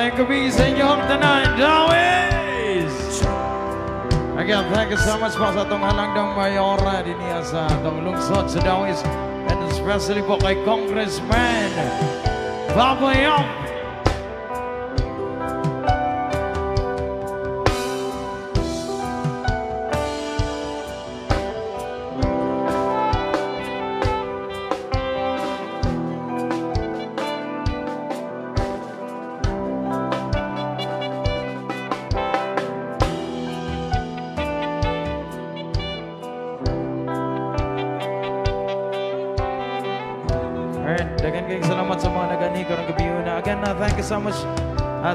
Ay gabi sa inyong tanan, Dawis! Again, thank you so much po sa itong halangdang mayora din niya sa itong lungsod sa Dawis, and especially po kay Congressman Babayong. Dagan kayong salamat sa mga naganiko ng gabi na. Again, thank you so much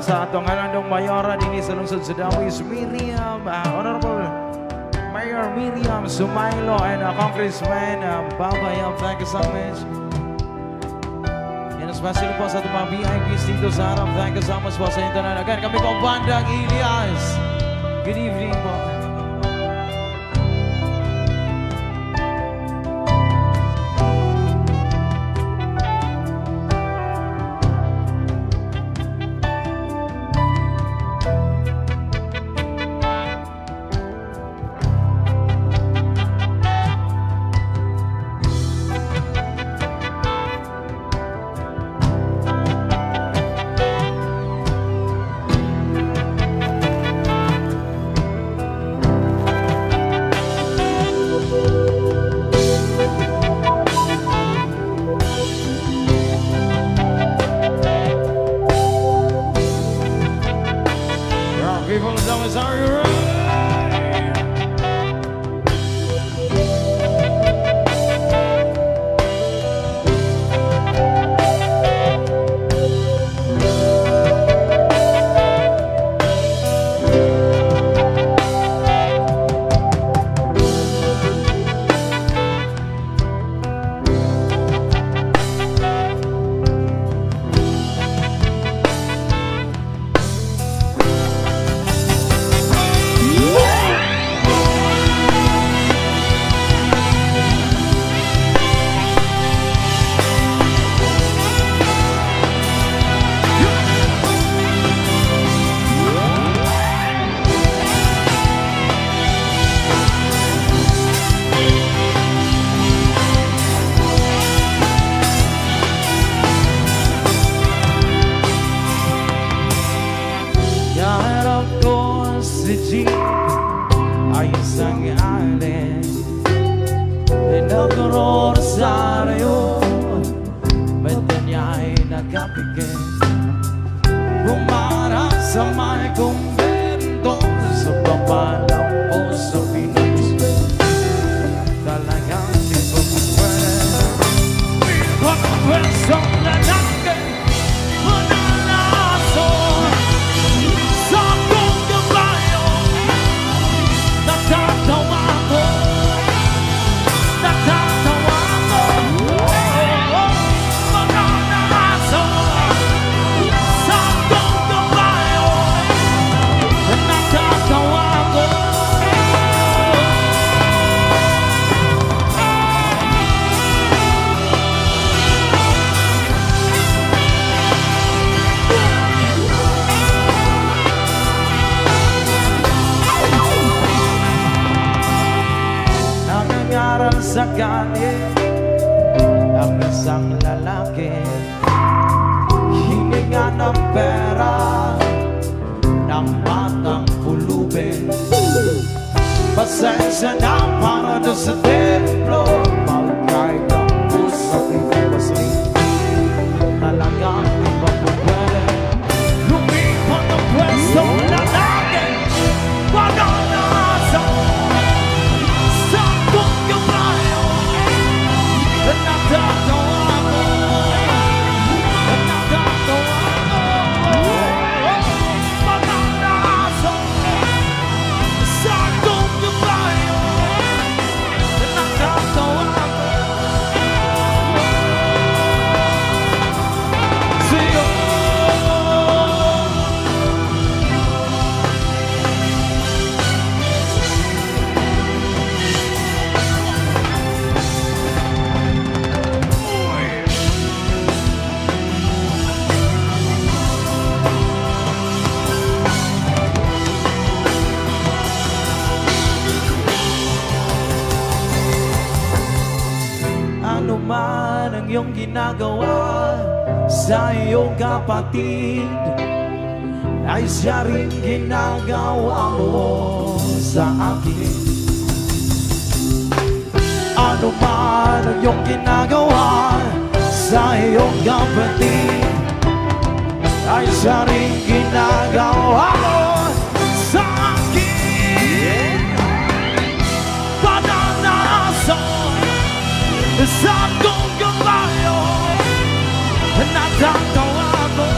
sa atong halandong mayora din sa lungsod sa Dawis, Miriam, Honorable Mayor Miriam Sumailo, and Congressman Babayong. Thank you so much. And especially po sa itong mga VIPs dito sa harap. Thank you so much po sa inyo. Again, kami po Bandang Ilias. Good evening po. People of Dallas, are you ready? Ay isang alin Pinagkaroon sa rayo Benta niya ay nagkapigil Bumarap sa may kumbento Sa baba ng puso Pinas Talagang di ko pwede Pagpwesong lalaki Mananaso Sa kong kabayo Natatawa ko Mananaso Sa kong kabayo Natatawa ko Nangangaral sa galit ang isang lalaki hininga ng pera ng batang pulubin pasensya na para doon sa templo mag-try ng puso pinabasli talagang iba po pwede lumipat ng pwesto lalaki Mananaso sa kong kabayo Natatawa ko Mananaso sa kong kabayo Natatawa iyong ginagawa sa iyong kapatid ay siya rin ginagawa mo sa akin. Ano man ang iyong ginagawa sa iyong kapatid ay siya rin ginagawa mo sa akin. Pananason sa kong kabayo, natatawa ko,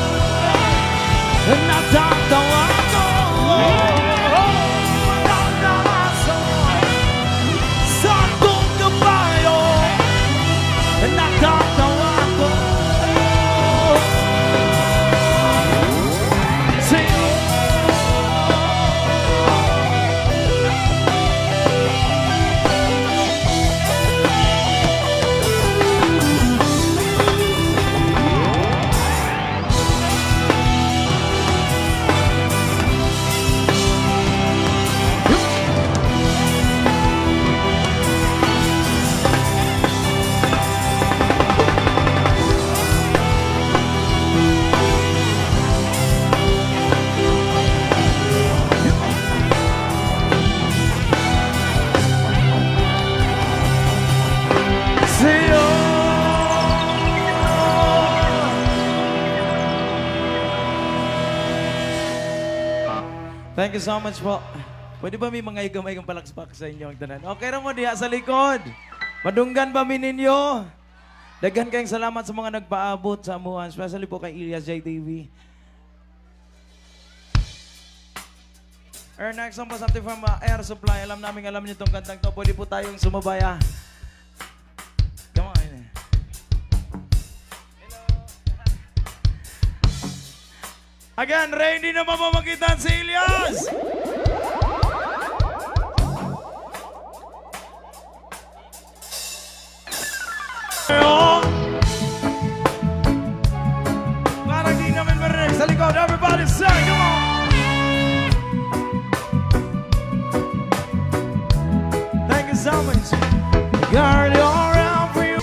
natatawa ko. Pananason sa kong kabayo, natatawa ko. Thank you so much po. Pwede ba may mga igamay kang palakspak sa inyo ang tanan? Okay na mo diha sa likod. Madunggan ba mi ninyo? Daghan kayong salamat sa mga nagpaabot sa amuhan, especially po kay Ilyas JTV. Our next song, something from Air Supply. Alam niyo itong kantang to. Pwede po tayong sumabaya. Come on. Again, Ray, hindi naman mamagitan si Ilyas! Parang di namin marinig sa likod. Everybody say, come on! Thank you so much. Girl, you're around for you.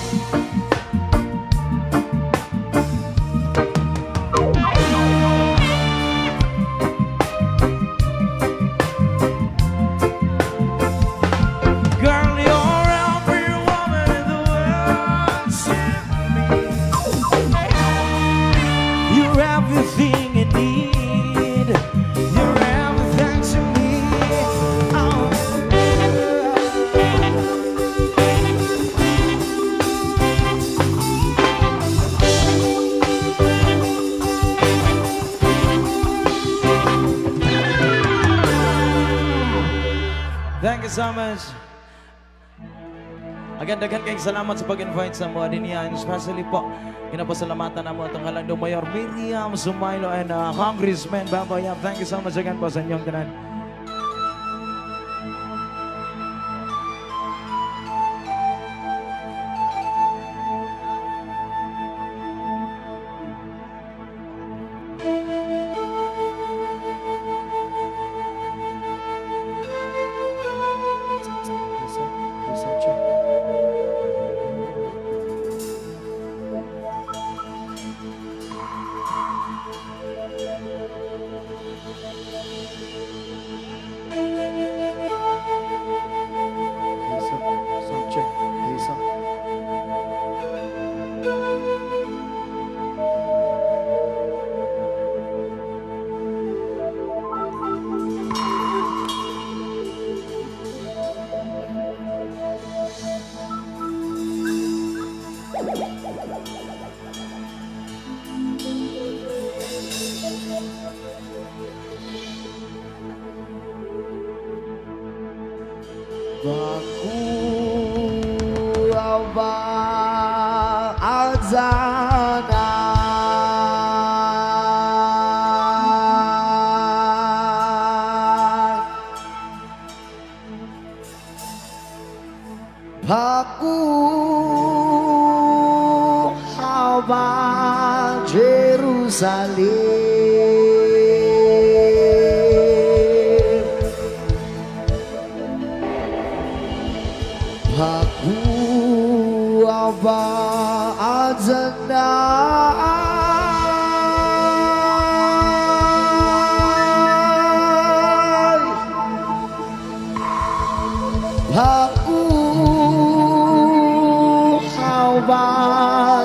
Thank you so much. Again, daghan kayong salamat sa pag-invite sa mga din yan. Especially po, kinapasalamatan naman itong Halandong Mayor Miriam Sumailo and Congressman Babayab. Thank you so much again po sa inyong tanan. Aku hamba Jerusalem, aku Adanai Aku hawa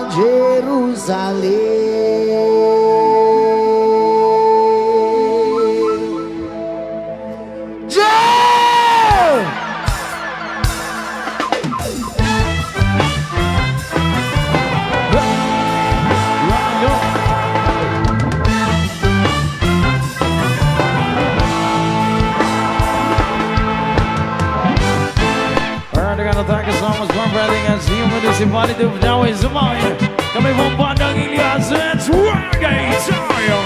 Jerusalem Jauh Thank you so much for everything and see you with this invited of now is mine. Kami pong bandang Ilyas and Swagay tayo.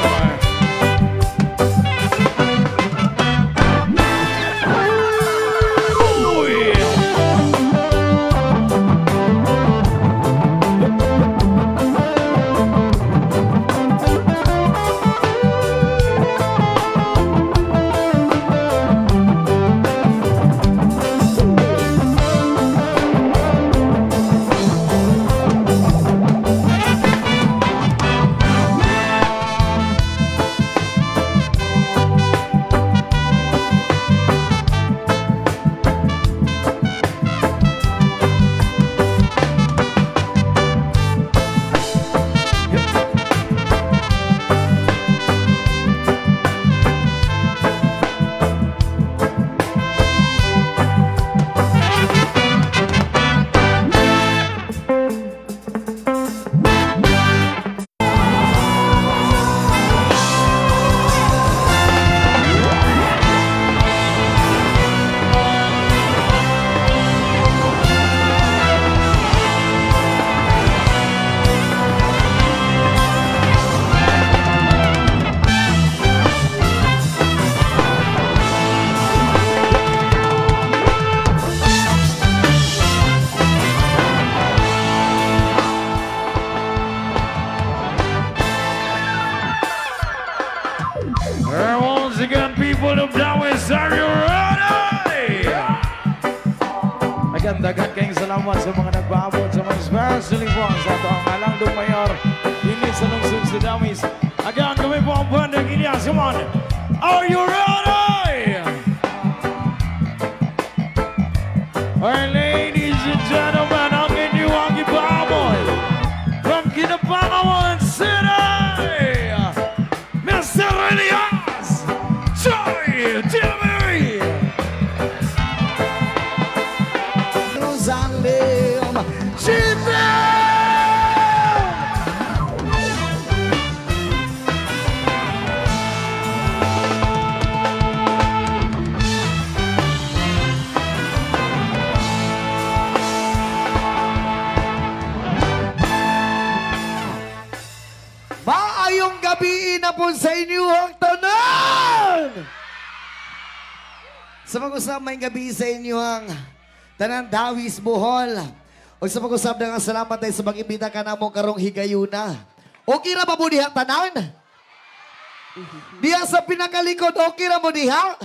Once again, people of Dawes, are you ready? Dagan kayong salamat sa mga nagbabot sa mga especially po sa ito ang Alandong Mayor hindi sa lungsod sa Dawes. Again, kami po ang bandang Ilyas. Come on! Are you ready? Alright, ladies and gentlemen, ang inyong ibaboy from Kinapangawan City, Mr. Elias Joy Timmery! Jerusalem Jerusalem Maayong gabi na po sa inyo ang tanan! Sa pag-usap may gabi sa inyo ang tanan Dawis Bohol. O sa pag-usap na nga salamat tayo sa mag-imbita ka na mong karong higayuna. Okay ra ba mo diha tanan? Diha sa pinakalikod, okay ra mo diha?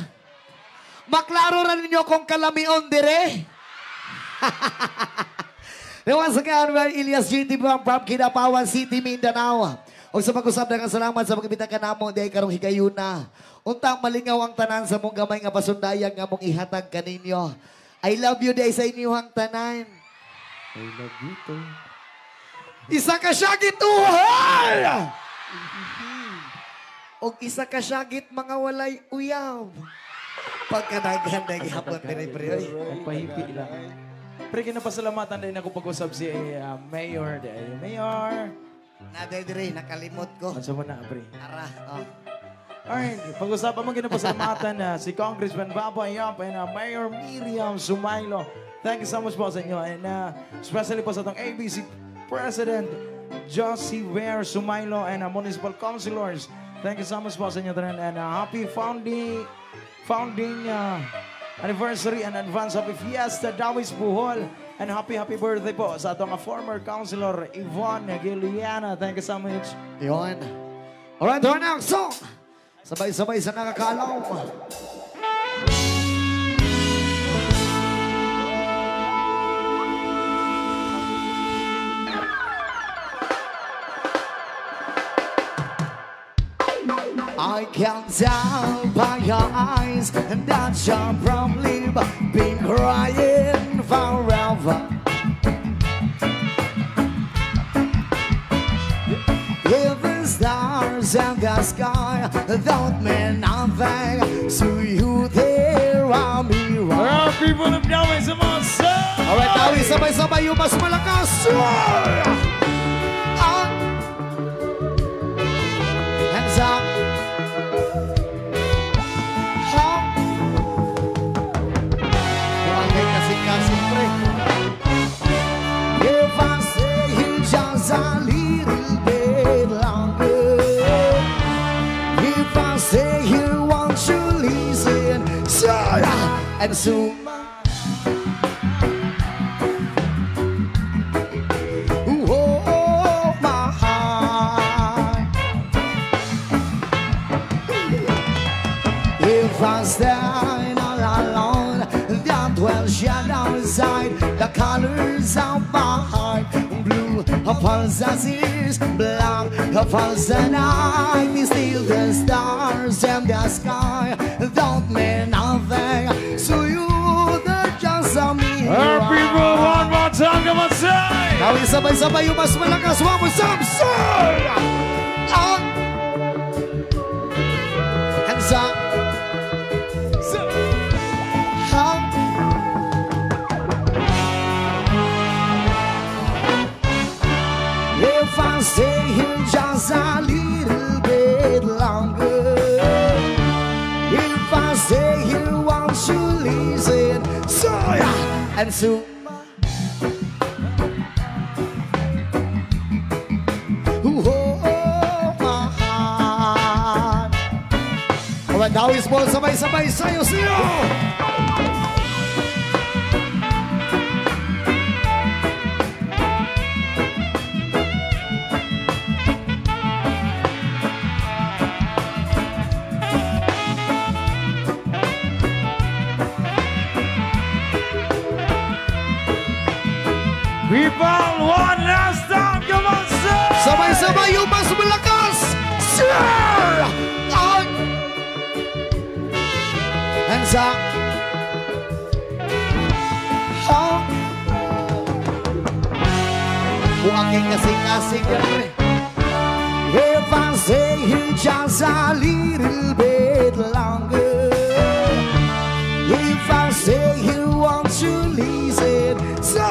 Maklaro ra ninyo kung kalamion dire? Once again, we're Elias GT from Kinapawan City, Mindanao. O sa pag-usap na nga salamat sa mag-imbita ka na mong diha karong higayuna. Untang malingaw ang tanan sa mong gamay nga pasundayang nga mong ihatag kaninyo. I love you day sa inyong tanan. I love you too. Isa ka syagit uhol! O isa ka syagit mga walay uyaw. Pagkanagan na gihapon pre. Nagpahipi lang. Pre, kinapasalamatan din ako pag-usap si Mayor. Mayor! Naday dire, nakalimot ko. Ano mo na, pre? Ara, oh. Alright, pag-usapan mo kinapasalamatan na si Congressman Baboy Yap and Mayor Miriam Sumailo. Thank you so much po sa inyo. And especially po sa itong ABC President Josie Ware Sumailo and Municipal Councilors. Thank you so much po sa inyo rin. And happy founding anniversary and advance happy fiesta Dawis Bohol. And happy birthday po sa itong former Councilor Yvonne Giliana. Thank you so much. Yun. Alright, turn out song. Sabay-sabay sa nakakalaw. can tell by your eyes that you're probably been crying forever. Even stars in the sky don't mean nothing to you. There are me Where are right. people of Yahweh? Come on, sir! Alright, Tawi, sabay-sabay yung mas malakas. Hands up. Huwag kayo kasing-kasing, pre. If I stay here just a little bit longer, if I stay here, won't you listen? And so oh, my heart. If I stand all alone, that will shine outside the colors of my heart. Blue upon the seas, black upon the night. Is still the stars in the sky don't mean nothing to you. They're just a mirror. Where are people? One more time, come on, say! Kawin sabay-sabay yung mas malakas. One more time, sir! Hands up. If I stay here just a little bit longer, if I stay here, won't you listen? So, and so. Alright, now is ball, sabay-sabay, sayo-sayo! People, one last time, come on, sir! Sabay-sabay yung mas malakas! Sir! Out! Hands up! Out! Buangin kasing-kasing yan, pre. If I stay here just a little bit longer, if I stay here, won't you listen? So,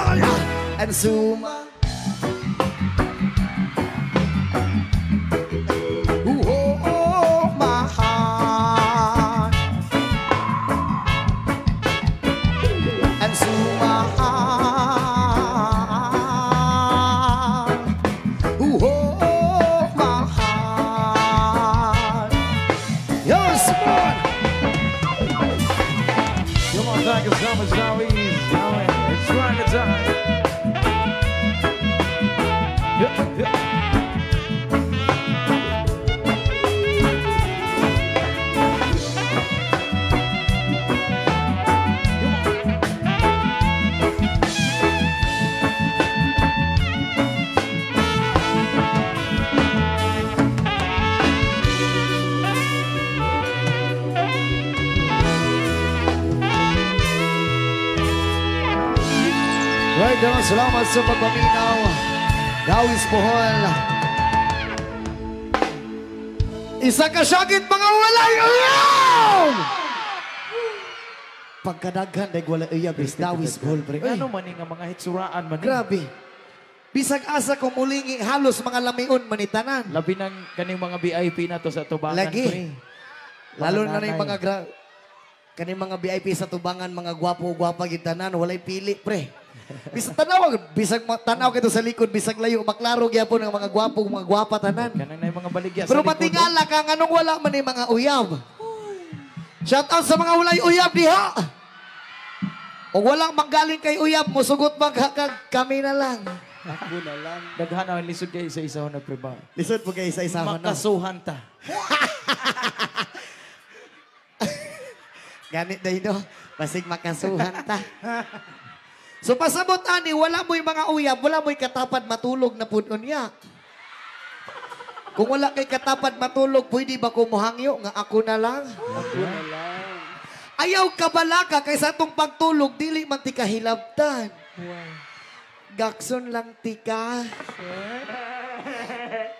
and so oh, my heart. And so my heart. Oh, my heart. Yes, man. Come on, thank you so much, Yahweh. It's right time. Yeah, yeah. Right, daw, salamat sa pagpaminaw. Dawis Bohol. Isa ka syagit mga walay uyab! Pagkadaghan, dahil wala uyab, is Dawis Bohol, pre. Ay, Ano man nga mga hitsuraan man. grabe. Bisag asa kung mulingi, halos mga lamiun manitanan. Labi ng kaning mga VIP na to sa tubangan. Lagi. pre. Lalo na nanay. yung mga kaning mga VIP sa tubangan, mga gwapo-gwapa gitanan, walay pili, pre. Bisag tanaw kito sa likod, bisag layo, maklaro gyapon ng mga gwapo, mga gwapa tanan. Kanang na yung mga baligya Pero sa likod. matingala ka, anong wala man yung mga uyab. Shout out sa mga walay uyab diha. O walang manggaling kay uyab, musugot kami na lang. Ako na lang. Daghan ang lisod kayo sa isa ho na preba. Lisod po kayo sa isahan na. Makasuhan ta. Ganit na ino, basig makasuhan ta. So pasabot ani, wala mo'y mga uyab, wala mo'y katapad matulog na punon niya. Kung wala kay katapat matulog, pwede ba ko mohangyo nga ako na lang? Ayaw ka balaka kaysa itong pagtulog, dili man ti kahilabtan. Gakson lang tika.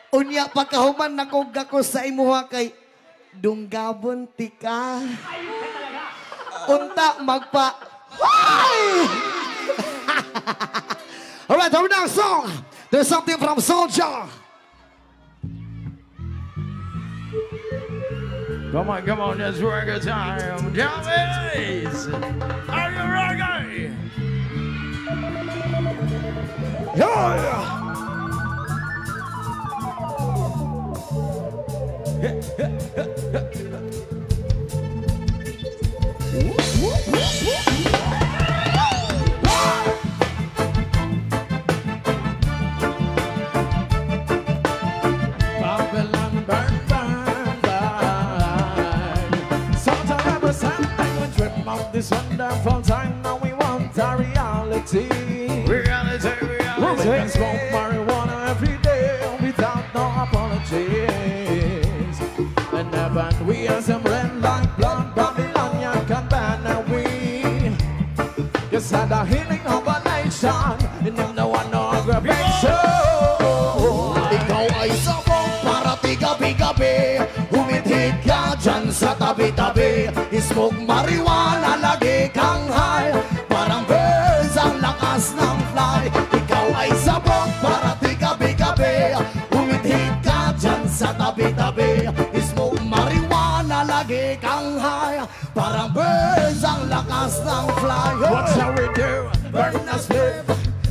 Unya pagkahuman nakog ako sa imuha kay dunggabon tika. Unta magpa... Ay! Alright, our next song. There's something from Soldier. Come on, it's reggae time. Jammies! Are you ready? Yeah! Babylon burn, burn, burn. Sometimes I was something we dream of this wonderful time. Now we want a reality. Reality. We can smoke marijuana every day without no apologies. And heaven we are some red like blood, Babylonian can ban and we. Just had a healing of a nation. And them no one no aggravation. Ikaw ay sabong para tigabi-gabi. Humithit ka dyan sa tabi-tabi. Smoke marijuana, lagi kang high. Parang birds ang lakas ng fly. Ikaw ay sabong para tigabi-gabi. Humithit ka dyan sa tabi-tabi. Smoke marijuana, lagi kang high. Parang birds ang lakas ng fly. What shall we do? Burn the split.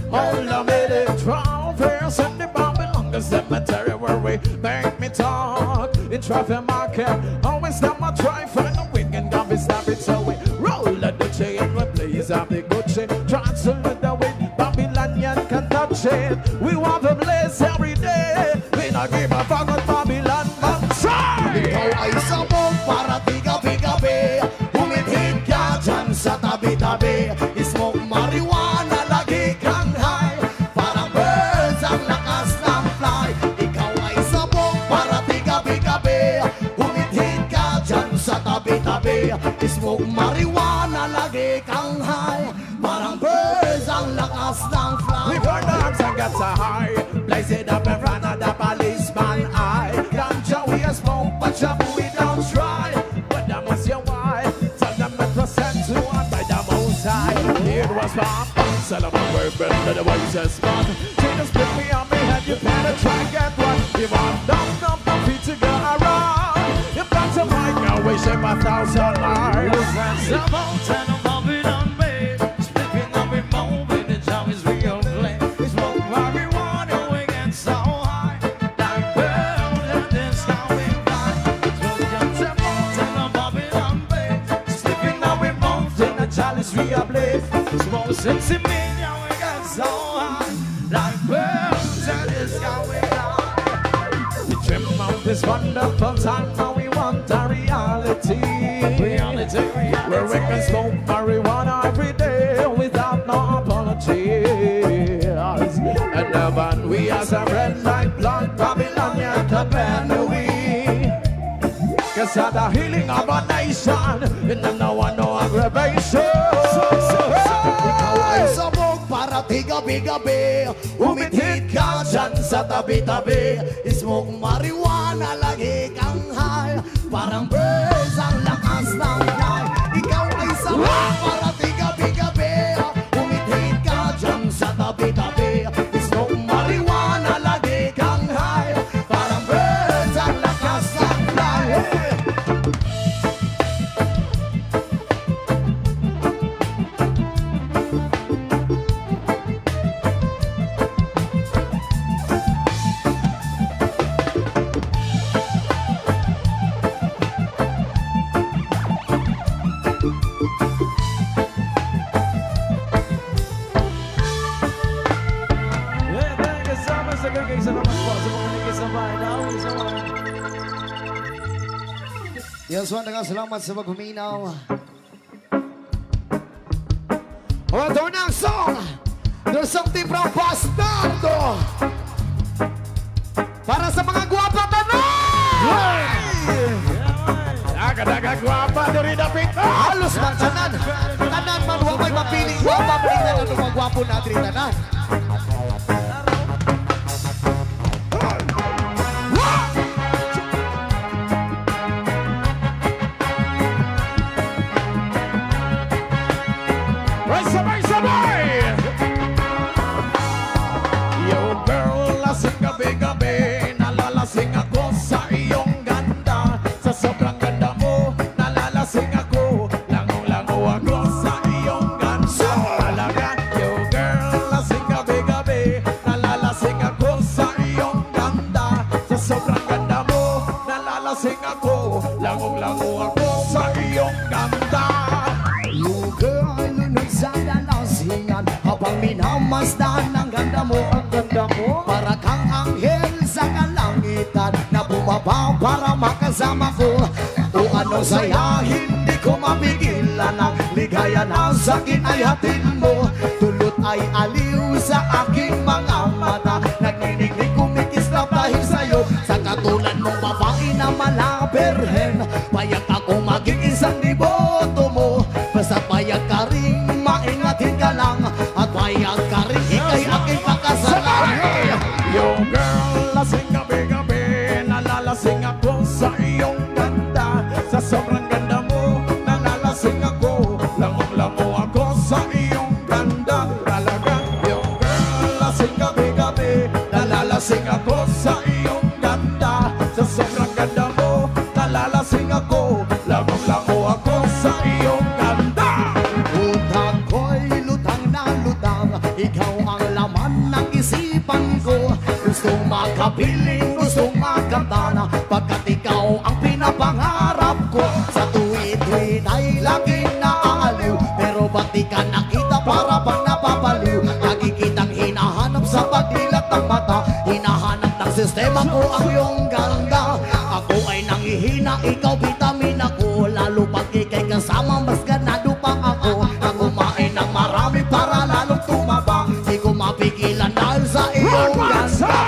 Hold a minute, traverse in the Babylon cemetery where we make me talk. In traffic market, always time I try find a weekend got me stop it so we roll the chain and we blaze up the good shit. Try to let the wind, Babylonian can touch it. We want to blaze every day. We not give a fuck on Babylon, but try. Ikaw ay sabog para tigabi-gabi. Humithit ka dyan sa tabi-tabi. Smoke marijuana, lagi kang high. Parang birds ang lakas ng fly. Ikaw ay sabog para tigabi-gabi. Humithit ka dyan sa tabi-tabi. Smoke marijuana, lagi kang high. Parang birds ang lakas ng fly. We burn dogs and get so high. Blaze it up in front of the policeman eye. Ganja we a smoke, but shabu we don't try. But that was your why. Tell them it was sent to us by the Most High. It was pop. Solomon were burned to the wisest spot. Jesus split me on me head, you better try get one. You want dump the feet to go around. You got to find your way, shape 1,000 miles. That's the mountain of Babylon Bay. Splitting up and moving, it's how it's real play. We smoke marijuana, we get so high. Like birds in the sky we fly. Smoke just the mountain of Babylon Bay. Splitting up and moving, the chalice we are blaze. Smoke 60 million, we get so high. Like birds in the sky we fly. We dream of this wonderful time, now we want a reality. Where we can smoke marijuana every day without no apologies. And heaven we are some red like blood, Babylonian can we. Cause at the healing of a nation, in the no one no aggravation. Ikaw ay sabog para tigabi-gabi. Humithit ka dyan sa tabi-tabi. Smoke marijuana, lagi kang high. Parang birds ang lakas ng fly. Ikaw ay sabog para tigabi-gabi. Humithit ka dyan sa tabi-tabi. Smoke marijuana, lagi kang high. Parang birds ang lakas ng fly. Yes, salamat sa paghuminaw. Oh, ito na ang song. There's something from Bastardo. Para sa mga guwapa Daga guwapa diri dapit. Halos man tanan. Tanan man wa may mapili. Wa mapili na mga gwapo na diri tanan. Sabay! Yo girl, lasing gabi-gabi, nalalasing ako sa iyong ganda. Sa sobrang ganda mo, nalalasing ako, lango-lango ako sa iyong ganda. Talaga, yo girl, lasing gabi-gabi, nalalasing ako sa iyong ganda. Sa sobrang ganda mo, nalalasing ako, lango-lango ako sa iyong ganda. You girl, lunod sa lalasingan habang minamasdan ang ganda mo, para kang anghel sa kalangitan na bumaba para makasama ko. O ano saya, hindi ko mapigilan ang ligaya na sa akin ay hatid mo. Tulot ay aliw sa aking mga mata, nagninig kumikislap dahil sa'yo. Sa katulad mong babae na malaberhen, payag ako maging isang deboto mo. Basta payag ka rin, maingatin ka lang, at payag ka rin, ikay aking pakasalan. Yo girl, lasing gabi-gabi, nalalasing ako sa iyong ganda. Sa sobrang ganda mo, nalalasing ako, langong-lango ako sa iyong ganda. Talaga, yo girl, lasing gabi-gabi, nalalasing ako sa iyong ganda. Sa sobrang ganda mo, nalalasing ako, langong-lango ako sa iyong ganda. Utak ko'y lutang na lutang, ikaw ang laman ng isipan ko. Gustong makapiling, gustong makantana, pagkat ikaw ang pinapangarap ko. Sa tuwid-tuwid ay laging naaaliw, pero ba't di ka nakita para bang napapaliw? Lagi kitang hinahanap sa pagdilat ng mata, hinahanap ng sistema ko ang iyong ganda. Ako ay nangihina, ikaw vitamin ako, lalo pag ikay kasama mas ganado pa ako. Ang kumain ng marami para lalong tumaba, di ko mapigilan dahil sa iyong ganda.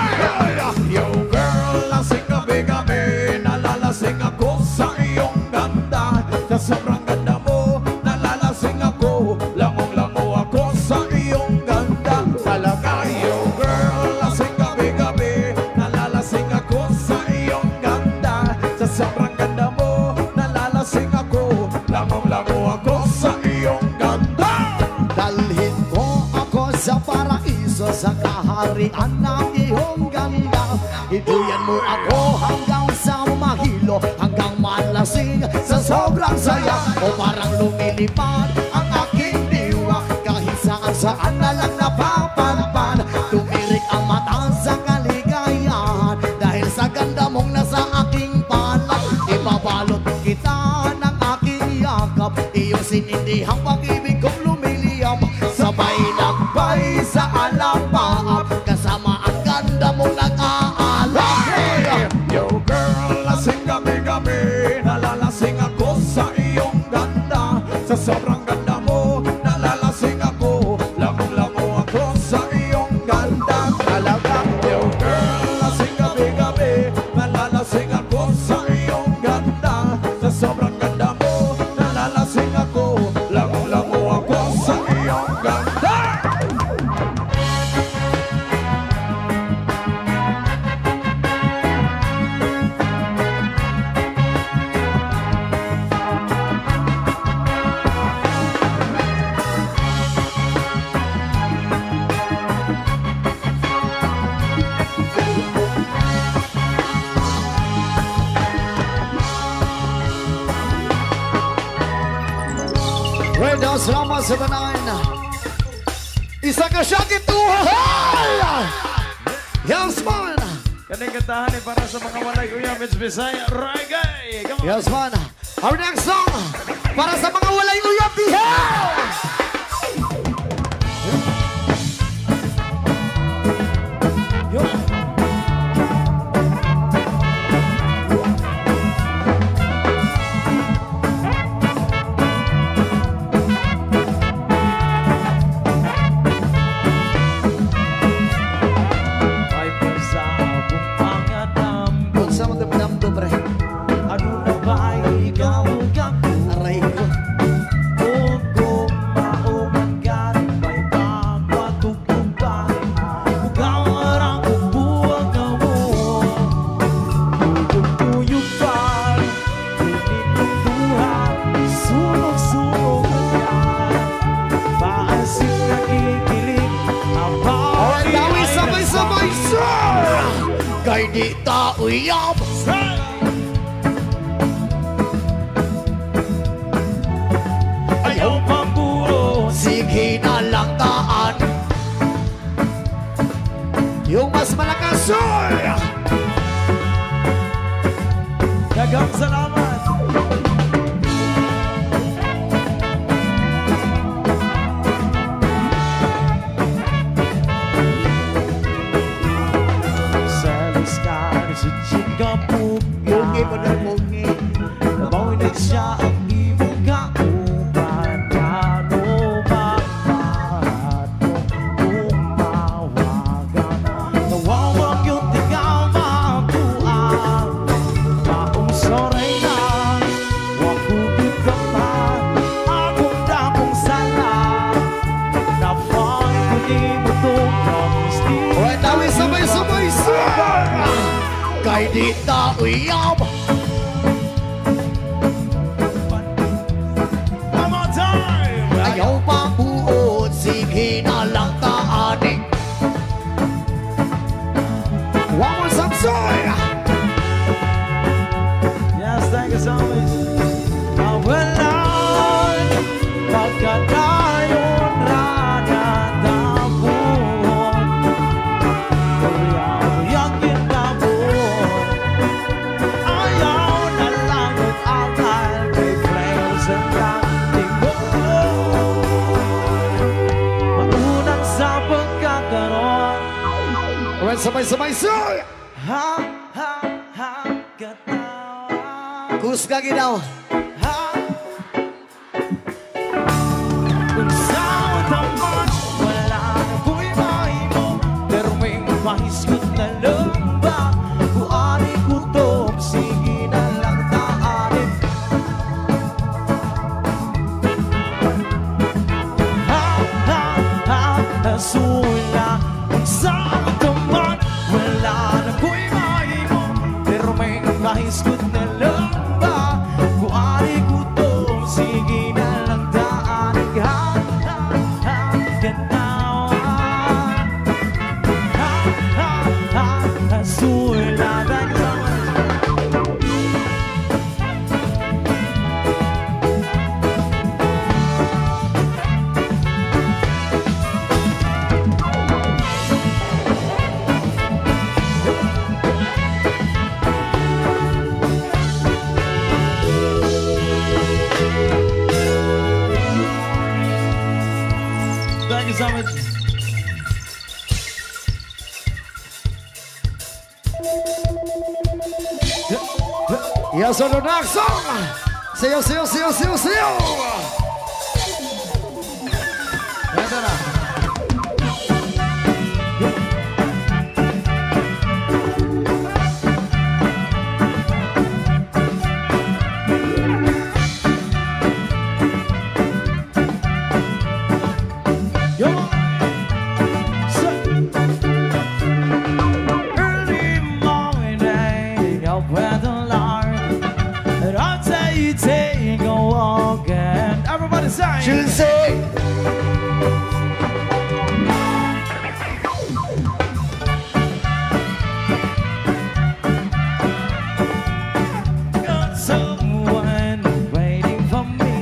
Yo girl, lasing gabi-gabi, nalalasing ako sa iyong ganda. Sa sobrang ganda mo, nalalasing ako, langong-lango ako sa iyong ganda. Talaga, yo girl, lasing gabi-gabi, nalalasing ako sa iyong ganda. Sa sobrang ganda mo, nalalasing ako, langong-lango ako sa iyong ganda. Dalhin mo ako sa paraiso, sa kaharian ng iyong ganda. Iduyan mo ako hanggang sa mahilo, hanggang malasing sa sobrang saya. O parang lumilipad ang aking diwa, kahit saan na lang napapanpan. Tumirik ang mata sa kaligayahan, dahil sa ganda mong nasa aking palad. Ibabalot kita ng aking yakap, iyong sinindihang pag-ibig kong lumiliyam. Sabay lakbay sa alapaap, kasama ang ganda mong nag-aalap. Yo girl, lasing gabi-gabi, nalalasing ako sa iyong ganda. Sa sobrang ganda mo, nalalasing ako, langong-lango ako sa iyong ganda. Talaga, yo girl, lasing gabi-gabi, nalalasing ako sa iyong ganda. Sa sobrang ganda mo, nalalasing ako, langong-lango ako sa iyong ganda. Well, daw, salamat sa tanan. Isa ka siya kituhal! Yes, man! Kaning kantahan ay para sa mga walay uyab, it's Bisaya Reggae. Come on. Yes, man! Our next song, para sa mga walay uyab diha! Yo! Ay, pasabong mga dam. Kung sa mga damdam pre. di ta uyab. Ayaw pang buo. Sige na lang taan. Yung mas malakas, oy! Dagang salamat. Sa listan sa chika Pungi mo na pungi. Nabawi na siya ang imong kauban. Paano magpahat mo umawagan? Nawawag yung tigaw makuha. Maong soray na wakugid ka pa. Akong damong sala. Napag ko di mo itong kamusti. Oy, tawi sabay-sabay sa kay di ta uyab. One more time. Ayaw pa buod, sige na lang taaning. One more samsoy. Yes, thank you so much. Kawalan, pagkadayon rana tabuhon. Kuyang kinabon. Ayaw na lang yung akal kay friends and dating mo. Maunang sa pagkakaroon. Alright, sabay-sabay soy. Ha, ha, ha, katawa. Kusga ginaw. Kung saan naman wala na ko'y mahimo. Pero may mahiskot na lamba. Kuani kutob, sige na lang taanin. Ha, ha, ha, nasula. Kung saan naman wala na ko'y mahimo. Pero may mahiskot na lamba. Kuani kutob, sige na lang taanin. Ha, ha, ha, ganawa. Ha, ha, ha, nasula. Thank you so much. Thank you so much. Yes, on the next song. Sayo, sayo, sayo, sayo, sayo. Ito na. Yo! Early morning, up with the alarm, and I'll tell you take a walk, and everybody sing. She'll say, Got someone waiting for me.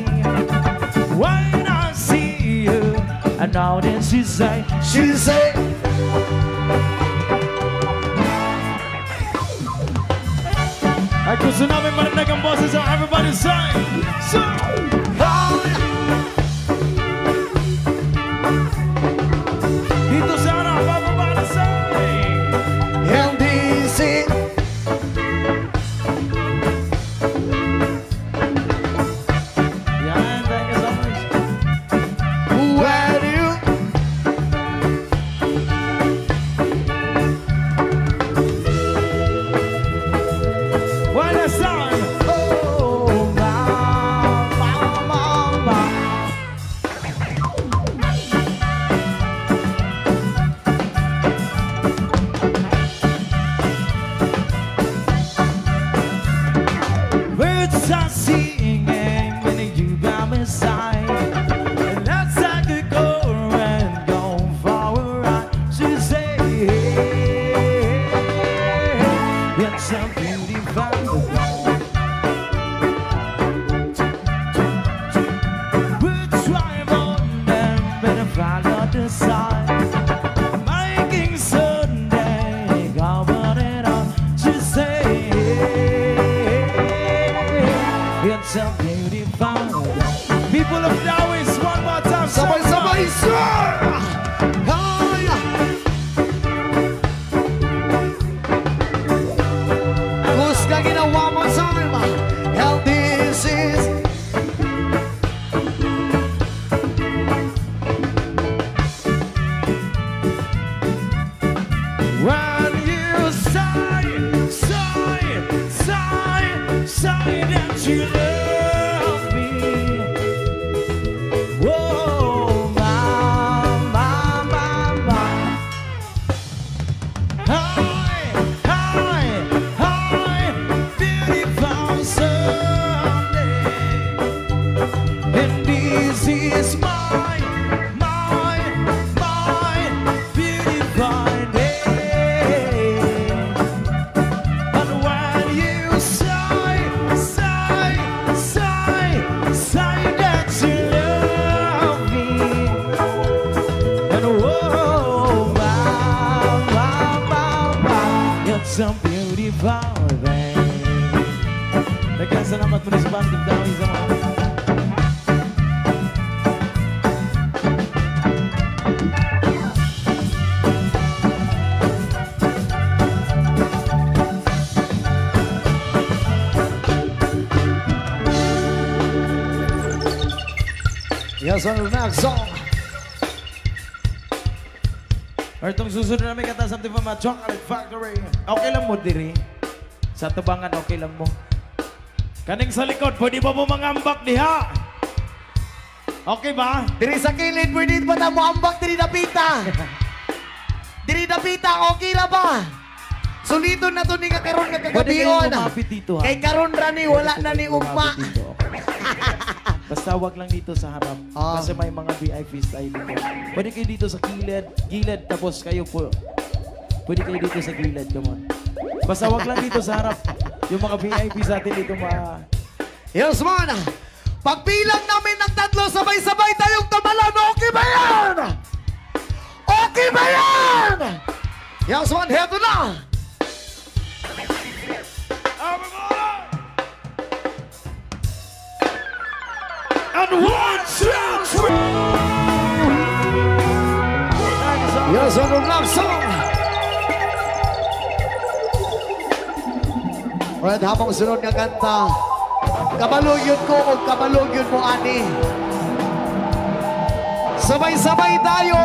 When I see you, I know that she say, she'll say. ay gusto namin marinig ang boses, so everybody say, so, dito sana, everybody say, And this is yan, thank you so much. where you. When it's time, oh, my, other side, making Sunday covered up to say it's a beautiful day. People of Dawis, one more time. Sabay-sabay, sir! Kaya! Gusto ginawa mo sa akin, and this is when you sigh that you love me. Whoa, my. Hi, beautiful Sunday. And this is my beautiful day. And when you sigh that you love me. And whoa, my, it's a beautiful day. Nagkasalamat mo rin sa bandang dami sa mga. yes, on the next song. Or itong susunod namin kata something from a chocolate factory. Okay lang mo, diri. Sa tubangan, okay lang mo. Kaning sa likod, pwede ba mo mangambak diha? Okay ba? Diri sa kilid, pwede ba na mo ambak diri napita? Diri napita, okay na ba? Suliton na to ni karon nga Pwede kagabion. kayong lumapit dito, ha? Kay karon ra ni wala na ni ugma. Lumapit dito, okay. Basta wag lang dito sa harap. Ah. Kasi may mga VIPs tayo dito. Pwede kayo dito sa gilid, tapos kayo po. Pwede kayo dito sa gilid, come on. Basta wag lang dito sa harap. Yung mga VIPs natin dito Yes, man. Pagbilang namin ng 3, sabay-sabay tayong tumalon. Okay ba yan? Okay ba yan? Yes, man. Heto na. And 1, 2, 3. Yes, on the love song. Alright, habang sunod nga kanta, kabalog yun ko o kabalog yun mo, ani. Sabay-sabay tayo!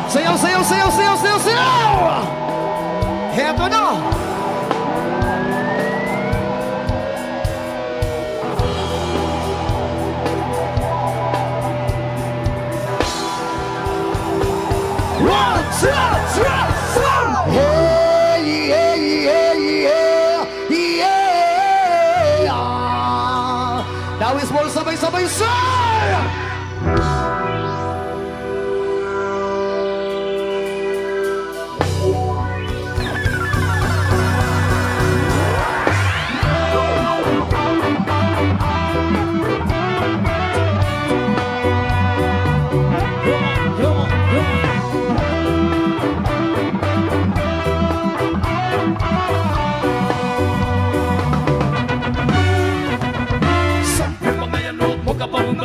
Sayaw, sayaw, sayaw, sayaw, sayaw, sayaw! Heto na! One, two, three, four! Hey, yeah, yeah, yeah, yeah! Dawis mo sabay-sabay, sir!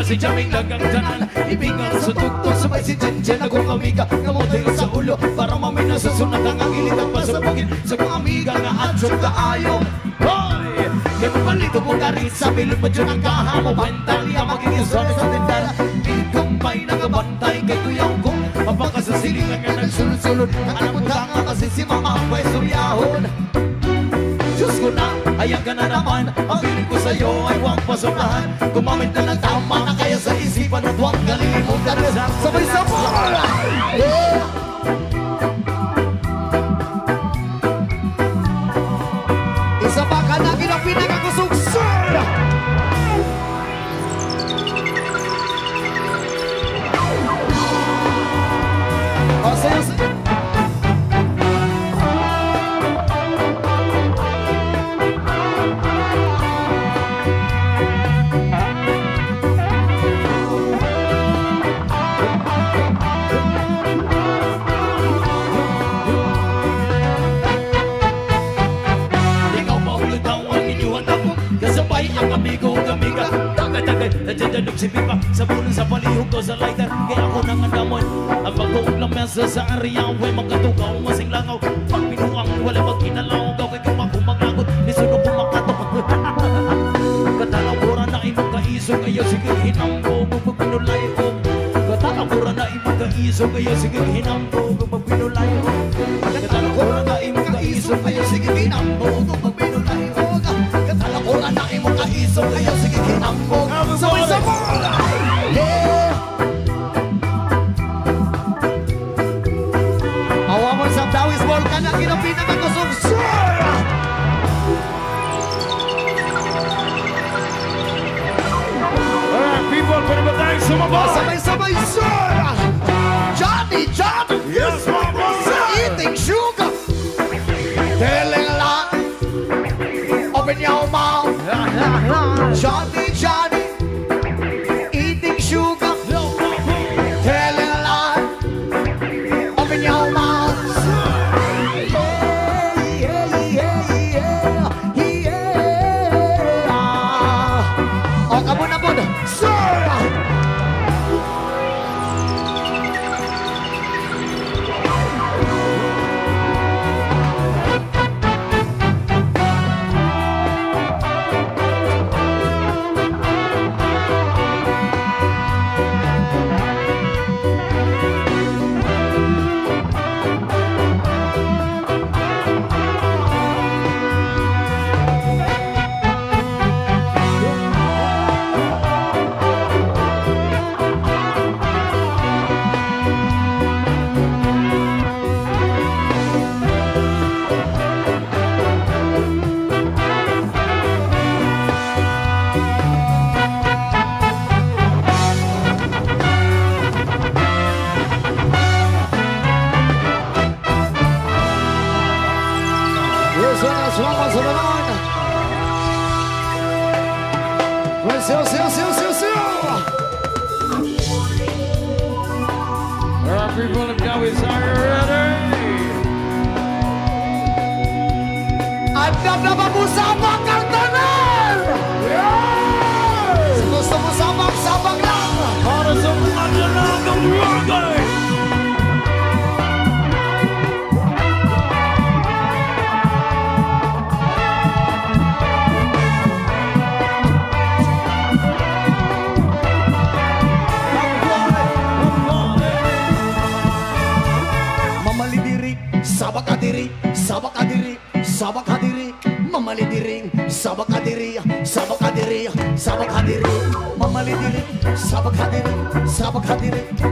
Si Jaming lagang tanan, ibingan sa tuktok, sabay si Jen ako amiga, kamote sa ulo, para mamina sa sunat ang agilitan pa sa bukid, sa mga amiga nga adsong kaayo. Hoy! Kaya palito mo garit sa bilog pa dyan ang kahamo, bantay niya magiging zone sa tindala, ikumpay nagabantay kay kuyaw ko, mapaka sa silingan nga nagsulod-sulod, anak mo tanga kasi si mama ang pwesto yahon. Diyos ko na, ayan ka na naman. Ang piling ko sa'yo ay huwag pasobrahan. Gumamit na ng tama na kaya sa isipan at huwag kalimutan. Sabay-sabay! Yeah! Isa pa ka na ang pinakakusugsun! O, sayo, sayo. nagsipi pa sa bulong sa palihog ko sa lighter. Kaya ako nang andamon ang pagtuog lang mesa sa area. Huwag magkatugaw, masing langaw. Pag pinuang wala magkinalaw. Gawin kang makumagagot, nisunog kumakatok. Katalawura na imong kaiso, kayo sige hinambog. Pag pinulay ko katalawura na imong kaiso, kayo sige hinambog. Pag pinulay ko katalawura na imong kaiso, kayo sige hinambog. Pag pinulay ko katalawura na imong kaiso, kayo sige hinambog. Sabay-sabay! Yeah! Awaman sa Dawis Volcan ang kinapinang ang kusungsur! Alright, people, pwede ba tayong sumabay? Sabay-sabay, sir! Johnny, Johnny! Yes, mama! Eating sugar! Telling a lie! Open your mouth! Johnny, Johnny! Eating sugar! Telling a lie! Open your mouth! Yeah, yeah, yeah, yeah. O, kabun-abun! Sir! Palmas sa naman. Well, siyo. Alright, people of Gawis, are you ready? At nagpapusabak ang tanan! Yes! Gusto mo sabak lang! Para sa mga dalagang ragay! Sabak hadiri, mamalidiring, sabak hadiri, mamalidiring,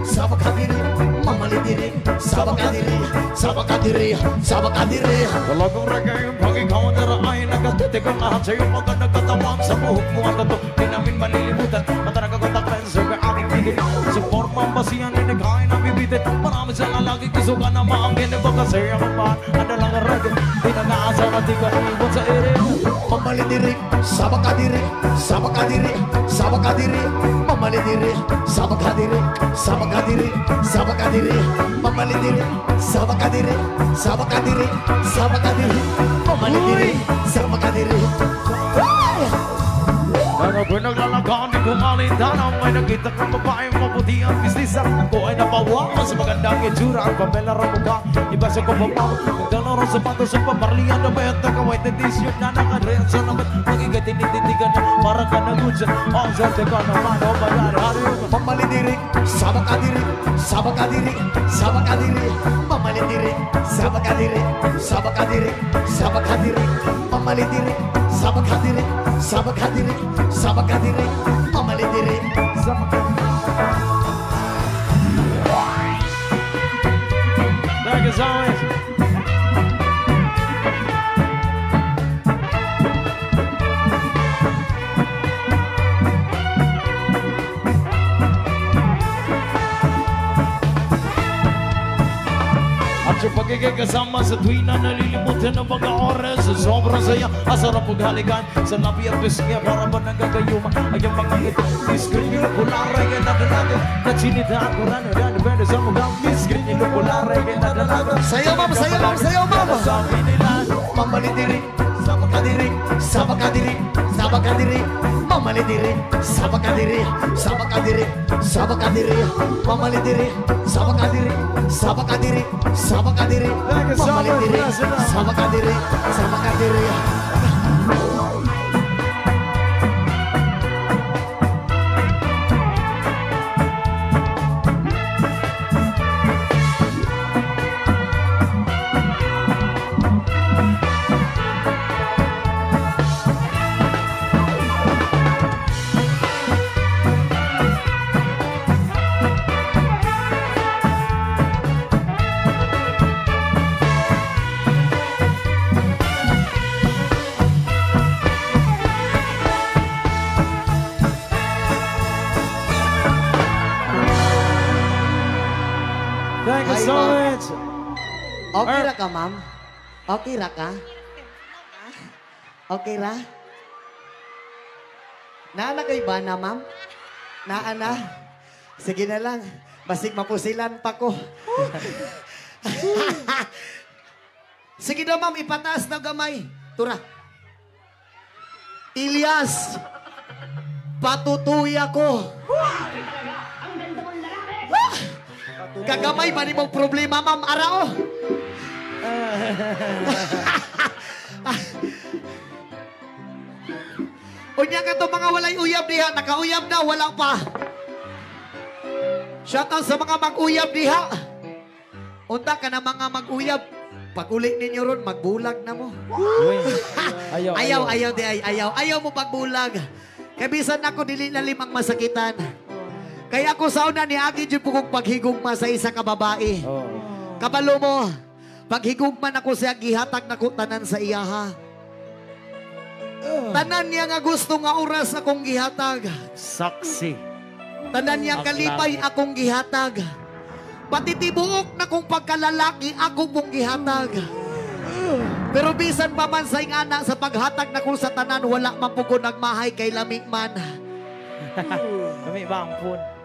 sabak hadiri, mamalidiring, sabak hadiri. Talagang regay yung pag-ikaw na raay nagkatitik ang lahat sa'yo pagka nagkatawang sa buhok mo ang tato. Di namin malilimutan at nagkakontak lensa ka aming bigit. Sa formang basihan inagkain ang bibitin. Marami sa lalaki gusto ka na maangin. Baka sa'yo ang mahal, ano lang ang regay. Di na naasar at di ka iwan sa ere. Mamalidiring, sabak hadiri, mamalidiring, sabak hadiri, mamalidiring, sabak hadiri, mamalidiring, sabak hadiri. Ano ba naglalagaan di kumalindanan? May nakita kang babaeng mabuti ang bisnis. Ako ay napawakan sa magandang itsura. Ang pamela ra mukha, iba sa kumapaw. Nagdala rin sapatos sa pamarlihan na bayat na kaway tendisyon na nakareaksyon naman. Magigay tinititigan na para ka nagudyan. Ang sarte ka naman o mayari. Mamalidiring, sabak hadiri, mamalidiring, sabak hadiri, mamalidiring, sabak hadiri, mamalidiring, Thank you so much. At yung pagiging kasama sa tuwi na nalilimutan ng mga oras. Sobrang saya, asarap paghalikan sa labi at pisngi para ba nanggagayuma ay ang mga ito. Miskin nyo, pularay ka na dalaga. Nagsinitaan ko na depende sa mga miskin nyo, pularay ka na dalaga. sayaw mama. Sabi nila, Mamalidiring, sabak hadiri, sabak ka diri, mamali diri, sabak ka diri, sabak ka diri, sabak ka diri, mamali diri, sabak ka diri, sabak ka diri, sabak ka diri, Thank you so mamali much, diri, President. sabak ka diri, sabak ka diri. Thank you Hi, so ma'am. much. Okay ra ka, ma'am? Okay ra ka? Okay ra? Naana kay ba na, ma'am? Naana? Sige na lang. Basig mapusilan pa ko. Sige na, ma'am. Ipataas na gamay. Tura. Ilyas, patutuya ko. Kagamay ba ni mong problema, ma'am? Arao. Unya ka to mga walay uyab diha. Nakauyab na, wala pa. Shoutout sa mga mag-uyab diha. Unta ka na mga mag-uyab. Pag uli ninyo ron, magbulag na mo. Uy. Ayaw. Ayaw mo pagbulag. Kaya bisan ako dili na limang masakitan. Kaya ako sa una ni Agi dyan po kong paghigugma sa isa ka babae. Oh. Kabalo mo, paghigugman ako siya, gihatag na ko tanan sa iyaha. Tanan niya nga gusto nga oras akong gihatag. Saksi. Tanan niya kalipay akong gihatag. Pati tibuok na kong pagkalalaki akong mong gihatag. Pero bisan pa man sa ingana sa paghatag na ko sa tanan, wala man po ko nagmahay kay lami man. Kami ba ang phone?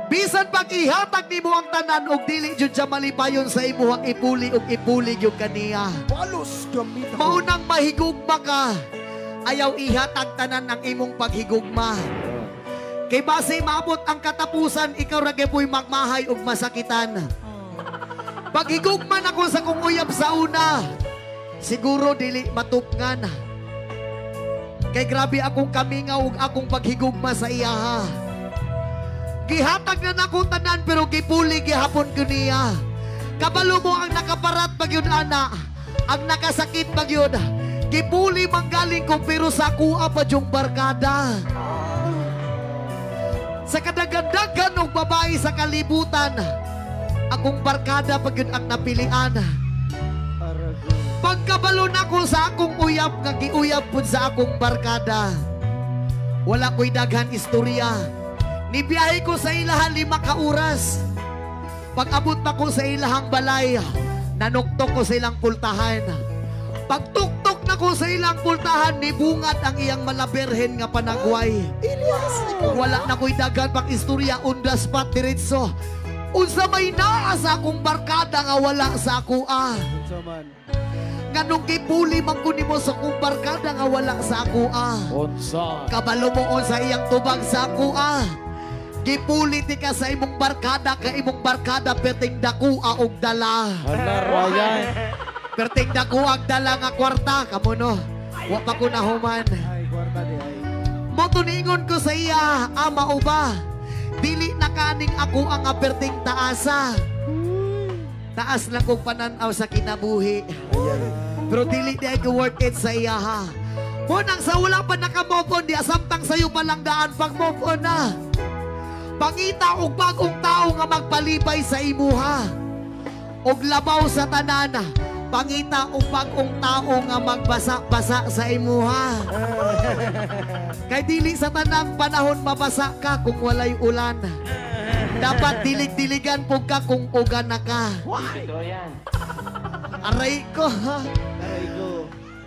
Bisan pag ihatag ni mo ang tanan og dili jud siya malipayon sa imuhang ipuli og ipuli yung kaniya. Palos gamit Maunang mahigugma ka, ayaw ihatag tanan ang imong paghigugma. Kay base maabot ang katapusan, ikaw ra gyud magmahay og masakitan. Paghigugman ako sa kong uyab sa una, siguro dili matupngan. Kay grabe akong kamingaw ug akong paghigugma sa iyaha. Gihatag na nako tanan pero gipuli gihapon ko niya. Kabalo mo ang nakaparat bagyod ana, ang nakasakit bagyod. Gipuli manggaling ko pero sa kuha pa yung barkada. Sa kadagadagan ng babae sa kalibutan, akong barkada bagyod ang napilian. Pagkabalo na ko sa akong uyab nga giuyab pud sa akong barkada. Wala ko'y daghan istorya. Nibiyahe ko sa ilahan 5 ka oras. Pag abot na ko sa ilahang balay, nanuktok ko sa ilang pultahan. Pagtuktok na ko sa ilang pultahan, nibungat ang iyang malaberhen nga panagway. Wala na ko'y daghan pang istorya, undas pat diretso. Unsa may naa sa akong barkada nga wala sa ako Nganong gipuli man ko nimo sa akong barkada nga wala sa ako Unsa. Kabalo mo sa iyang tubag sa ako Gipuli ti ka sa imong barkada, ka imong barkada perting dakua og dala. Hala, Ryan. Perting dakua og dala nga kwarta, kamo no. Wa pa ko nahuman. Mo tuningon ko sa iya, ama uba. Dili na kaning ako ang aperting taasa. Taas lang kong pananaw sa kinabuhi. Pero dili di ay worth it sa iya ha. Munang sa wala pa naka-move on, di asamtang sa'yo palang daan pag move on na. Pangita og bagong tao nga magpalipay sa imuha. Og labaw sa tanana. Pangita og bagong tao nga magbasa-basa sa imuha. Kay dili sa tanang panahon mabasa ka kung walay ulan. Dapat dilig-diligan po ka kung ugan na ka. Aray ko ha.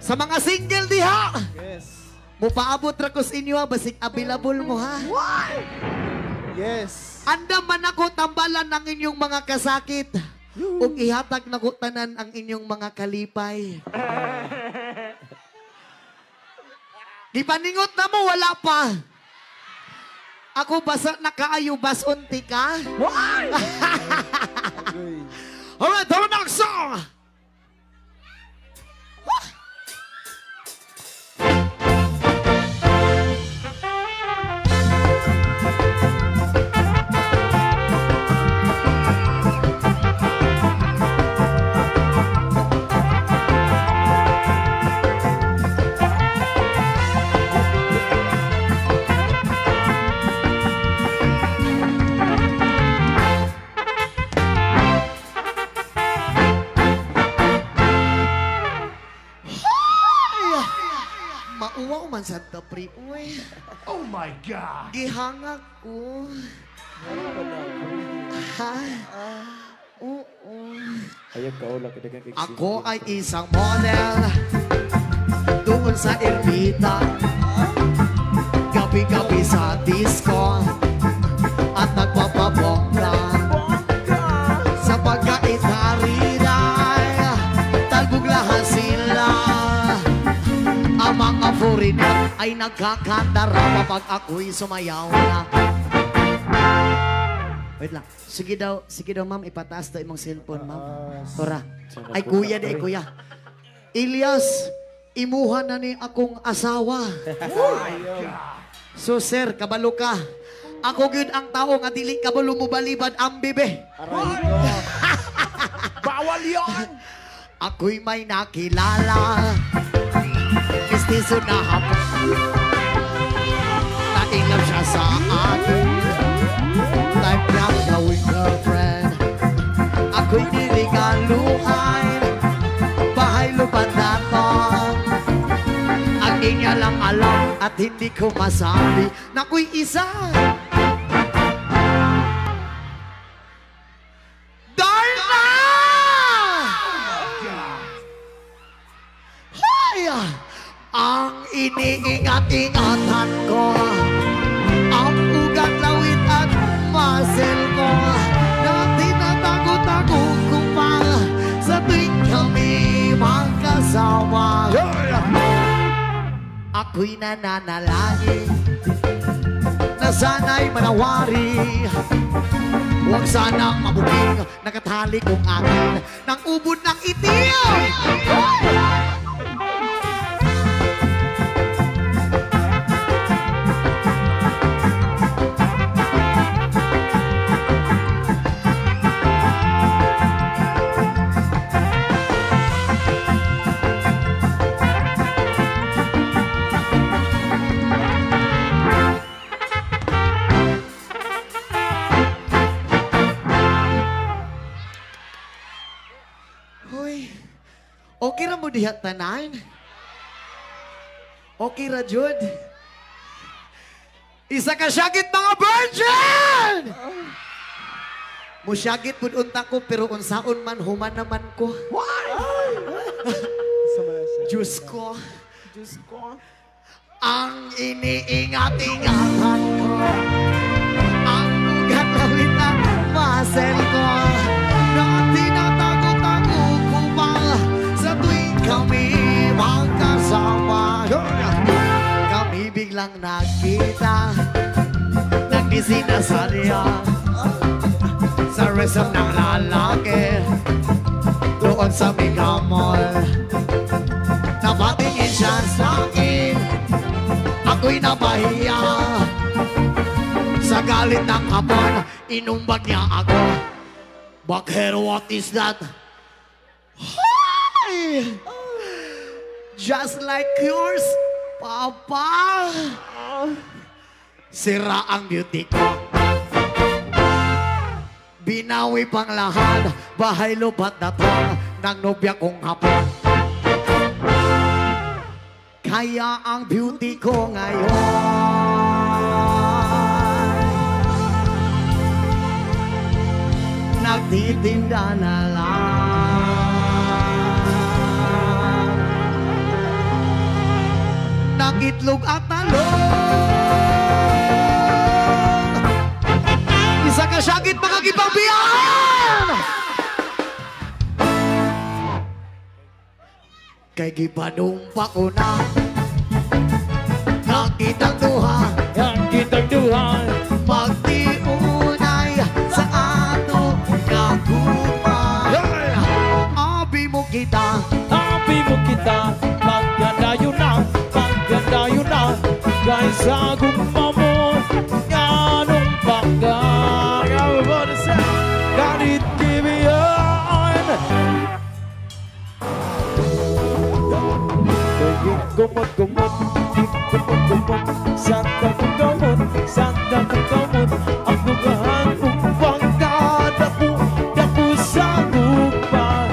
Sa mga single diha. Yes. Mupaabot ra ko sa inyo ha. Basig available mo ha. Yes. Anda man ako tambalan ng inyong mga kasakit. Ug ihatag na ko tanan ang inyong mga kalipay. Gipaningot na mo, wala pa. Ako basa nakaayo bas unti ka? Why? Alright, the next song! Mauwaw man sa tapri. Uy, Oh my God. gihangak ko. Ha? Oo. Ayaw ka ulang kadagan kay Ako ay isang model doon sa Ermita. Gabi-gabi sa disco at nagpapabongga sa pagkaitarina. Talbog lahat sila. Ang mga foreigner ay nagkakandara pag ako'y sumayaw na. Wait lang. Sige daw, ma'am, ipataas daw imong cellphone, ma'am. Tora. Ay, kuya di, kuya. Ilyas, imuha na ni akong asawa. So, sir, kabalo ka. Ako gyud ang tao nga dili kabalo mo balibad ang bibe. Bawal yon. Ako'y may nakilala. Mistiso na hapon. Na-inlove siya sa akin. Time niyang gawing girlfriend. Ako'y niligaluhan. Bahay lupa na to. Ang inya lang alam at hindi ko masabi na ako'y isa. Darna! Hay! Ang iniingat-ingatan ko, ang ugat, lawit at muscle ko, na tinatago-tago ko pa sa tuwing kami magkasama. Ako'y nananalangin na sana'y manawari. Huwag sanang mabuging nakatali kong akin ng ubod ng itim. Hoy, okay ra mo diha tanan? Okay ra, Jud? Isa ka syagit mga virgin! Musyagit pud unta ko pero unsaon man human naman ko. Diyos ko. Diyos ko. Ang iniingat-ingatan ko, ang ugat lawit at muscle ko, na tinatago-tago ko pa sa tuwing kami magkasama. Kami biglang nagkita ng isinasarya sa resort ng lalaki doon sa Mega Mall. Napatingin siya sa akin, ako'y napahiya. Sa galit ng hapon, inumbag niya ako. Bakit, what is that? Hi! Just like yours, Papa. Sira ang beauty ko. Binawi pang lahat, bahay lupat na to ng nobya kong hapon. Kaya ang beauty ko ngayon nagtitinda na lang ng itlog at talong. Isa ka syagit mga gipangbiyahan! Kay gipanumpa ko na Itang duha Ang kitang duha magtiunay sa ato kagupan. Abi mo kita, Abi mo kita Pagkadayo na Pagkadayo na Kahit sa gumamon Yanong baka Ganit kibiyan Gumot, gumot Gumot, gumot Santa gumot Santa gumot Ang dugahan upang Dako, dako sa gupan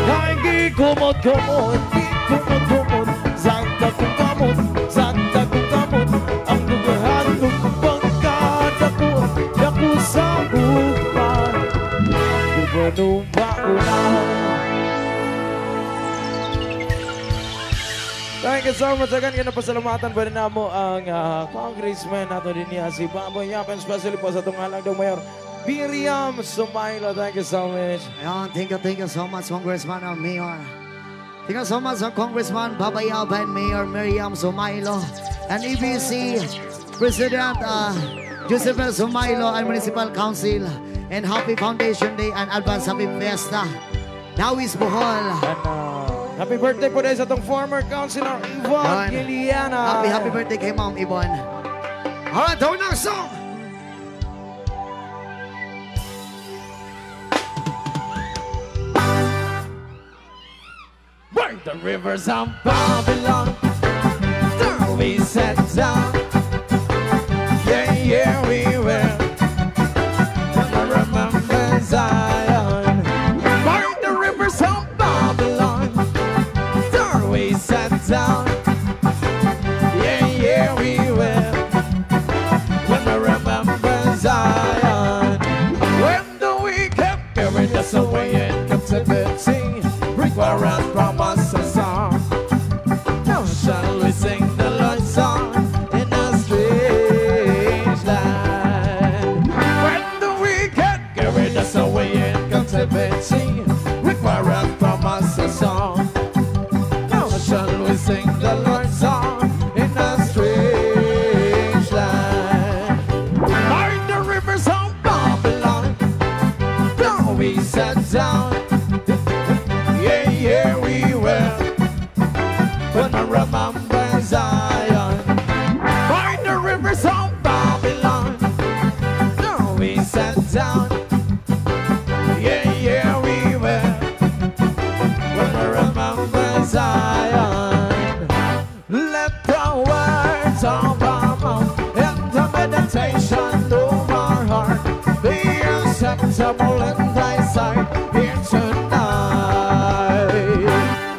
Kaingi gumot, gumot Gumot, gumot Santa gumot Santa gumot Ang dugahan upang Dako, dako sa gupan Gumano maulan Thank you so much again. Kinapasalamatan pa rin na mo ang congressman nato din niya si Baboy Yapen, especially po sa tungalang daw Mayor Miriam Sumailo. Thank you so much. Ayan, thank you so much, Congressman and Mayor. Thank you so much, Congressman Baboy Yapen, Mayor Miriam Sumailo, and EBC President Joseph Sumailo and Municipal Council, and Happy Foundation Day and Advance Happy Fiesta. Now is Bohol. And happy birthday po dahil sa itong former councilor Yvonne Giliana. Happy birthday kay Ma'am Yvonne. Alright, the next song. Burn the rivers of Babylon. There we sat down. Yeah, yeah, we will. I remember Zion. Burn the rivers of Babylon. There we sat down. Yeah, yeah, we will. When I remember Zion. When the wicked carried us away in captivity, require us from us a song. Now shall we sing the Lord's song in a strange land. When the wicked carried us away in captivity, require us from us a song. Now shall we sing the Lord's song in a strange land. By the rivers of Babylon, now we sat down. Yeah, yeah, we will. When I remember Zion. By the rivers of Babylon, now we sat down. Yeah, yeah, we will. When I remember Zion. Let the words of our mouth and the meditation of our heart be acceptable in thy sight here tonight.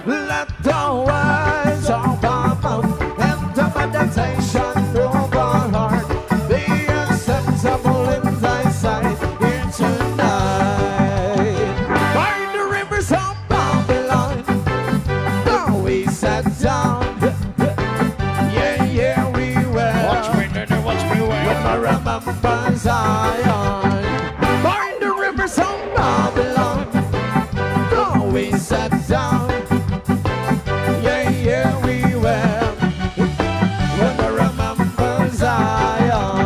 Let the words of our mouth and the meditation of our heart be acceptable in thy sight here tonight. By the rivers of Babylon, now we sat down. Yeah, yeah, we will. Watch me when I remember Zion. By the rivers of Babylon, now we sat down. Yeah, yeah, we will. When I remember Zion.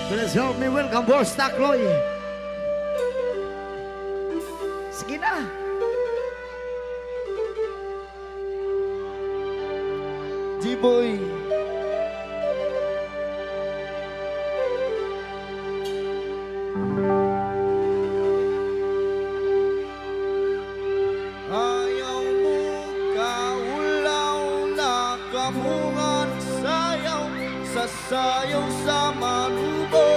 Please help me welcome Boss Takloy. Sige na. G-Boy. Ayaw mo kaulaw na kamungan sayaw sa sayaw sa manubo.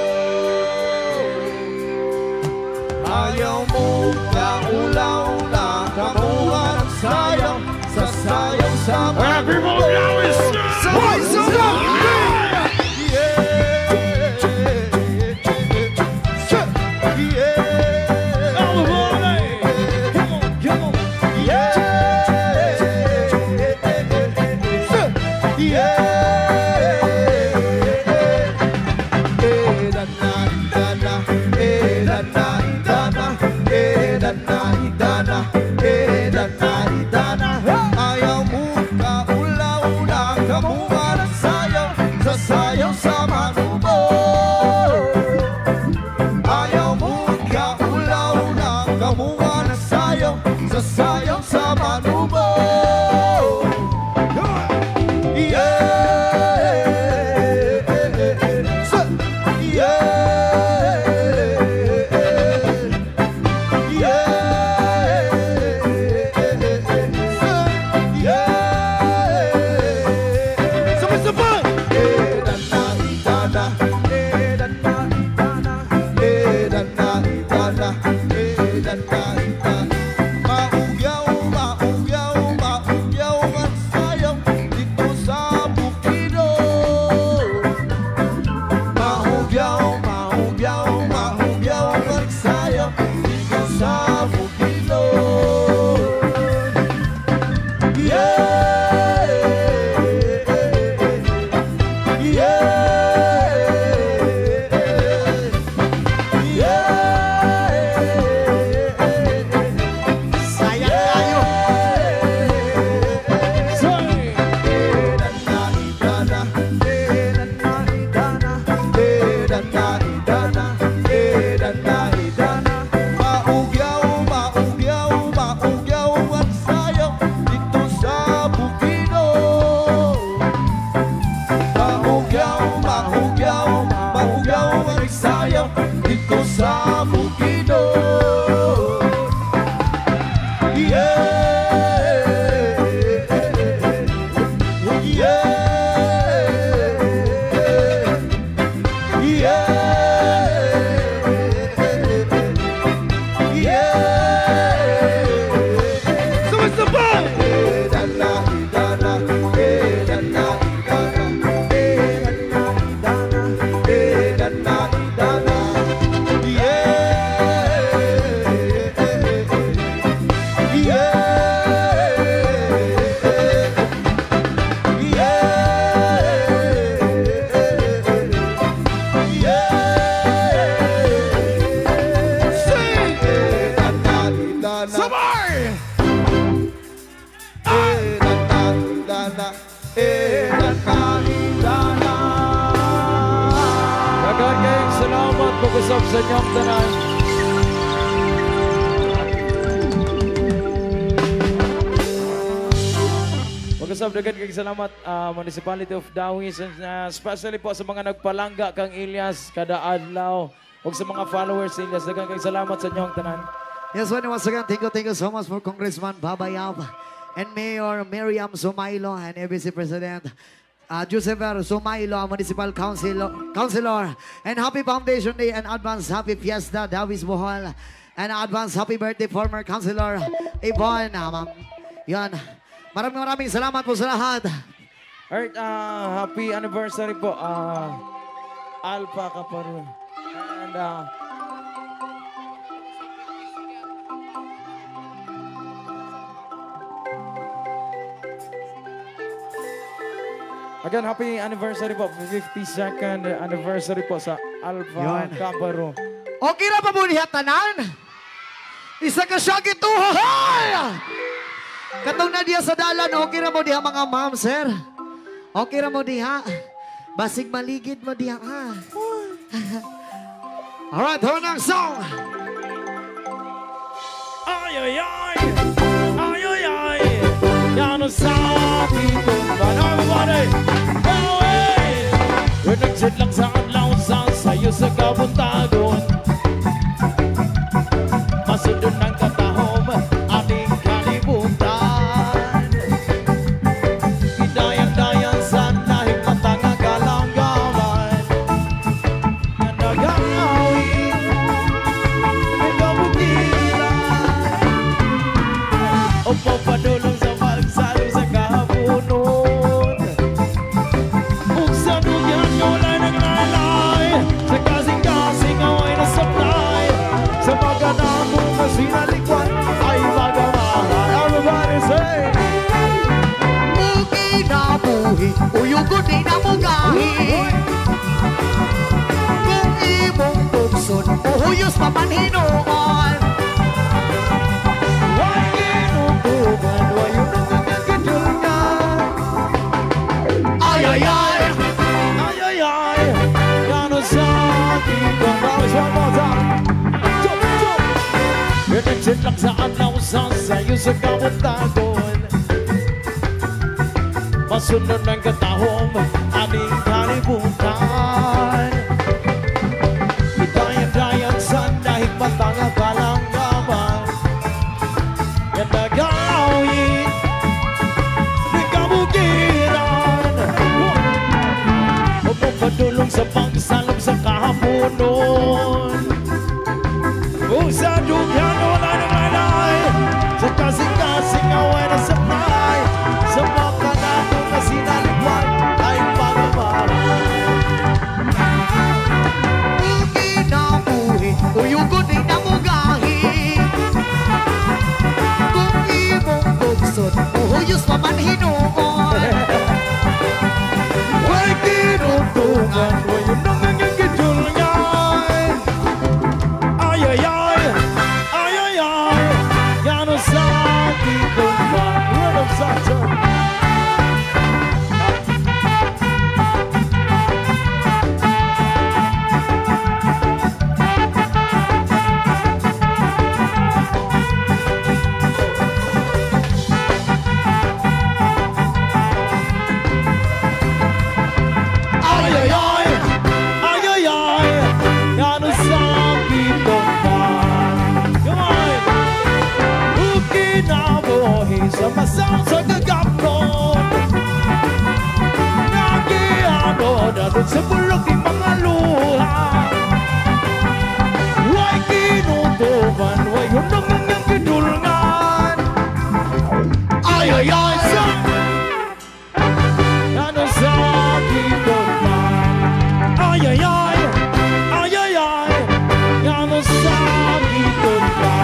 Ayaw mo kaulaw na kamungan sayaw sa sayaw sa manubo. Sabay, sabay! pag-usap sa inyong tanan. Pag-usap dagan kay salamat Municipality of Dawis, especially po sa mga nagpalangga kang Ilyas kada adlaw ug sa mga followers sa Ilyas, dagan kay salamat sa inyong tanan. Yes, once again, thank you so much for Congressman Babayab and Mayor Miriam Sumailo and ABC President Joseph Sumailo, Municipal Councilor, and Happy Foundation Day and Advance Happy Fiesta, Dawis Bohol, and Advance Happy Birthday, former Councilor Yvonne. Yan. Maraming salamat po sa lahat. Alright, happy anniversary po, Alpha Kaparu. And again, happy anniversary po, 52nd anniversary po sa Alpha Yun. Kaparu. Okay na pa mo niya tanan? Isa ka siya gituhoy! Katong na diya sa dalan, okay na mo diha mga ma'am, sir? Okay na mo diha? Basig maligid mo diha, ha? Alright, hold ang song! Ay, ay, ay! Ay, ay, ay! Yan ang sabi ko ba? Everybody! Oh, hey! When nagsidlak sa adlaw sa'yo sa kabuntagon, masudon ng katahom ating kalibutan. Idayang-dayang sa nahig matang kalanggaman na nag-aawin ng kabutilan o papadulong sa pagsalo sa kahapunon. Ug sa dugyan nga wala'y naglalay, sa kasing-kasing away na sablay, sa maganamong na sinalikwan ay magamahal. Everybody say! Mugi na buhi, uyugon di na mugahi. Kung imong bukson, uhuyos papanhinoon. Why ginutugan, why yun ang nagkakidulgan? Ay, ay, ay! Ay, ay, ay! Gano'n sa ating kamawis. One more time! Jump, jump! Pinagsidlak sa adlaw sa'yo sa kabuntagon, masunod ng katahom ating kalibutan. Idayang-dayang sa dahig matang kalanggaman na nag-aawin ng kabukiran o papadulong sa pagsalong sa kahaponon. Kung sa dugyan wala nang alay, sa kasing-kasing away na sablay, sa makanatong na sinalikwan ay pagamahal. Mugi na buhi, uyugon di na mugahi. Kung imong bukson, uhuyos papanhinoon. Why ginutugan, why yun ang nagkakidulgan? Ay, ay, ay! Ay, ay, ay! Gano'n sa ating kumpa, Rhythm Center. Ay, ay, ay! Ay, ay, ay! Gano'n sa ating kumpa. Come on! Ukinabuhi sa masang sa kagapon, nagiano natin sa bulok ng mga luha. Why kinutuban, why yun ang nanyang kidulngan? Ay, ay, ay! Gano'n sa ating kumpa. Ay, ay, ay! Ay, ay, ay! Gano'n sa ating kumpa.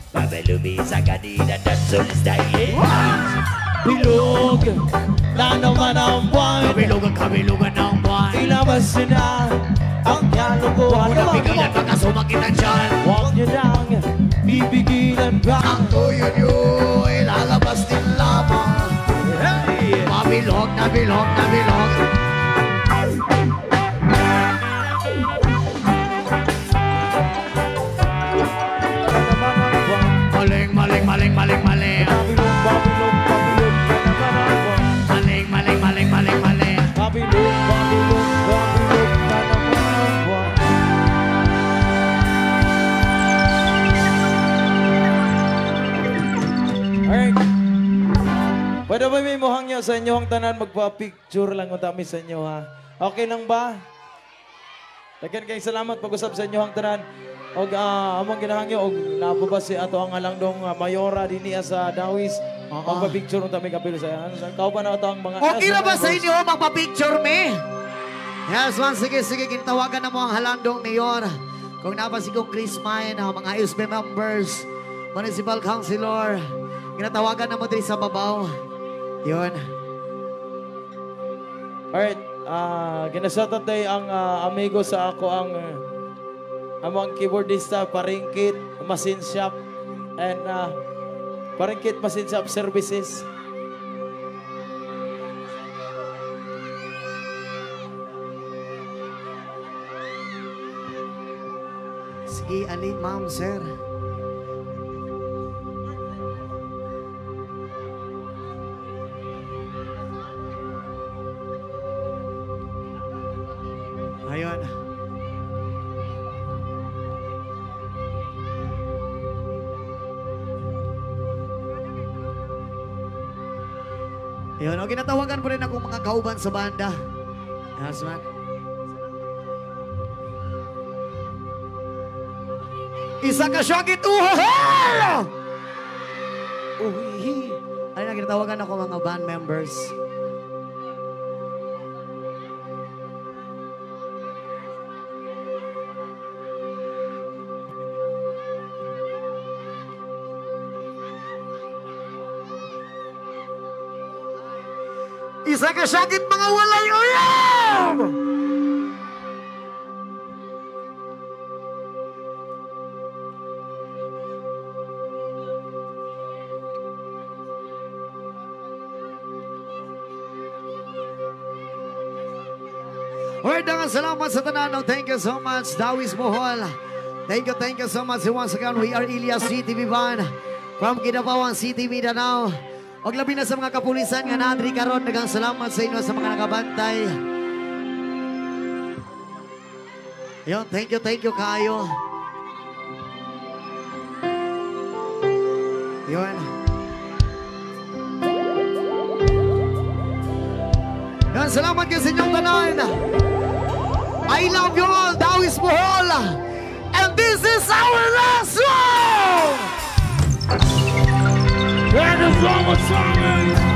Pabelubi sa kanina at solstay. Bilog na naman ang buwan, Kabilugan ng buwan. ilabas na kita dyan. Huwag niyo nang pipigilan pa. Ang tuyo nyo ay lalabas din lamang. Hey! Mabilog na bilog na bilog. Maling, maling, maling, maling, maling. Babilog, babilog, babilog ka naman ako. Maling, maling, maling, maling, maling. Babilog, babilog, babilog ka naman ako. Alright. Pwede ba may muhang nyo sa inyo ang tanan magpa-picture lang utami sa inyo ha? Okay lang ba? Dagan kayong salamat pag-usap sa inyo ang tanan. Og among ginahangyo og napabasi ato ang alang-dong mayora dinhi sa Dawis. Magpa-picture utami kapilo sa ano kao pa na ato ang mga Okay na ba sa inyo magpa-picture me? Yes, man, sige, sige, kintawagan na mo ang halandong mayor. Kung napasi kong Chris Mine, ang mga ISB members, municipal councilor, kinatawagan na mo din sa babaw. Yun. Alright, ginasatan tayo ang amigo sa ako ang among keyboardista, Paringkit, Machine Shop, and Paringkit Machine Shop Services. Sige, alin, ma'am, sir. Ayun. Ayun, okay, natawagan po rin akong mga kauban sa banda. Yes, man. Isa ka syakit uhahal! Uhihi. Ayun na, kinatawagan ako mga band members. Isa ka syakit mga walay uyab! Alright, dangan salamat sa tananaw. Thank you so much, Dawis Bohol. Thank you so much. Once again, we are Ilyas CTV Band from Kidapawan City, Mindanao. Og labi na sa mga kapulisan nga naadri karon, daghang salamat sa inyo sa mga nakabantay. Yo, thank you kaayo. Yun. Yan, salamat kayo sa inyong tanan. I love you all, Dawis Bohol. And this is our last song! And the song was sung.